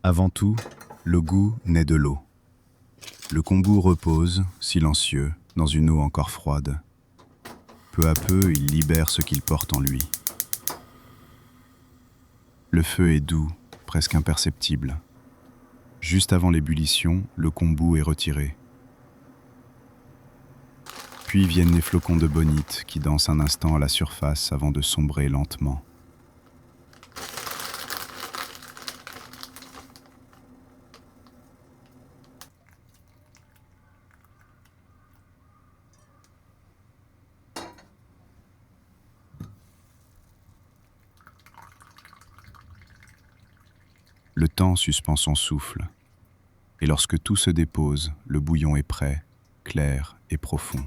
Avant tout, le goût naît de l'eau. Le kombu repose, silencieux, dans une eau encore froide. Peu à peu, il libère ce qu'il porte en lui. Le feu est doux, presque imperceptible. Juste avant l'ébullition, le kombu est retiré. Puis viennent les flocons de bonite qui dansent un instant à la surface avant de sombrer lentement. Le temps suspend son souffle. Et lorsque tout se dépose, le bouillon est prêt, clair et profond.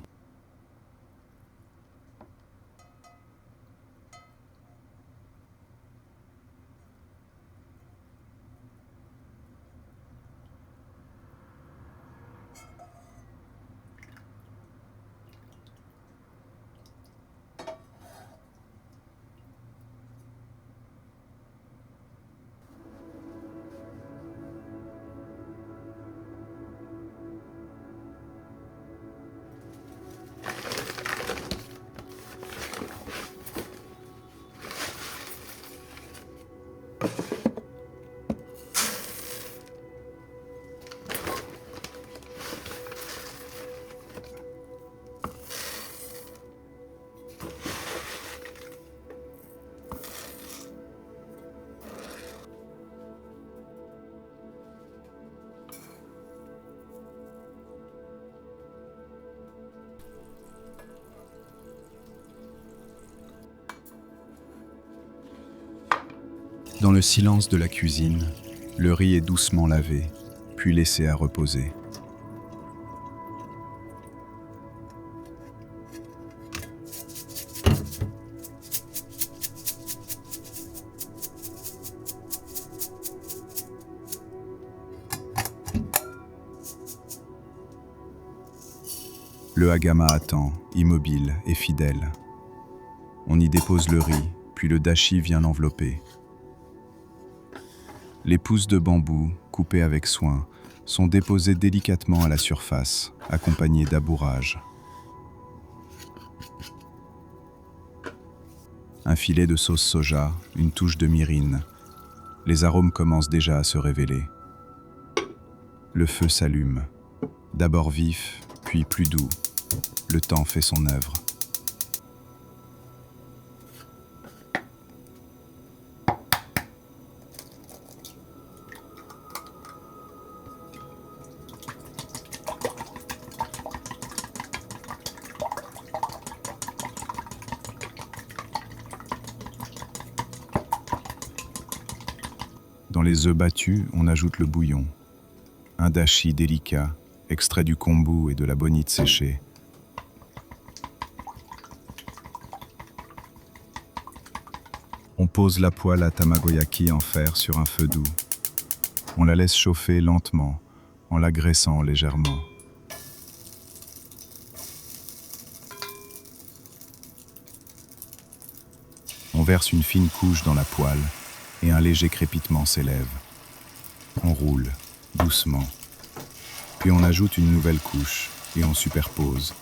Dans le silence de la cuisine, le riz est doucement lavé, puis laissé à reposer. Le hagama attend, immobile et fidèle. On y dépose le riz, puis le dashi vient l'envelopper. Les pousses de bambou, coupées avec soin, sont déposées délicatement à la surface, accompagnées d'abourage. Un filet de sauce soja, une touche de myrrhine. Les arômes commencent déjà à se révéler. Le feu s'allume, d'abord vif, puis plus doux. Le temps fait son œuvre. Dans les œufs battus, on ajoute le bouillon. Un dashi délicat, extrait du kombu et de la bonite séchée. On pose la poêle à tamagoyaki en fer sur un feu doux. On la laisse chauffer lentement, en la graissant légèrement. On verse une fine couche dans la poêle et un léger crépitement s'élève. On roule, doucement. Puis on ajoute une nouvelle couche et on superpose.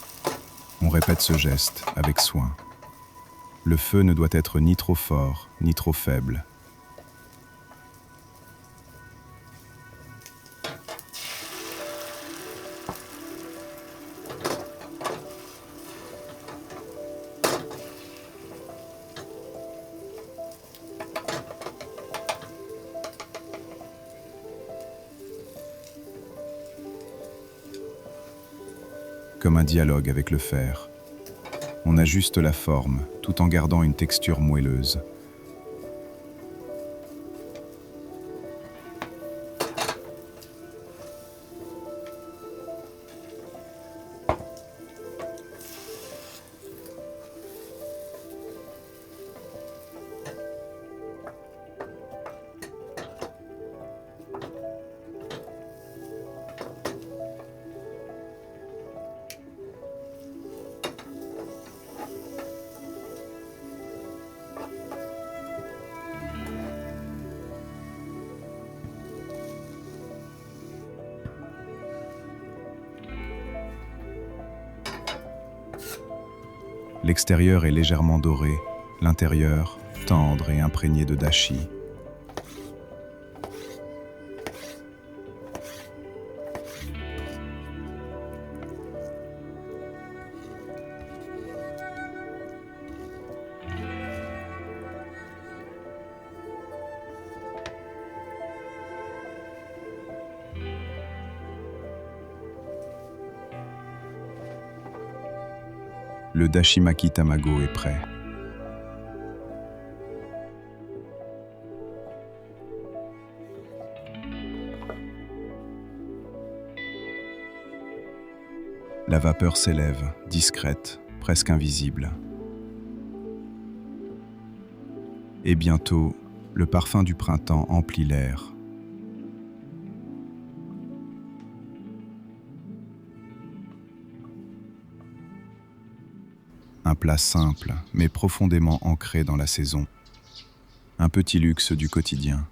On répète ce geste avec soin. Le feu ne doit être ni trop fort, ni trop faible. Comme un dialogue avec le fer. On ajuste la forme, tout en gardant une texture moelleuse. L'extérieur est légèrement doré, l'intérieur tendre et imprégné de dashi. Le dashimaki tamago est prêt. La vapeur s'élève, discrète, presque invisible. Et bientôt, le parfum du printemps emplit l'air. Un plat simple, mais profondément ancré dans la saison. Un petit luxe du quotidien.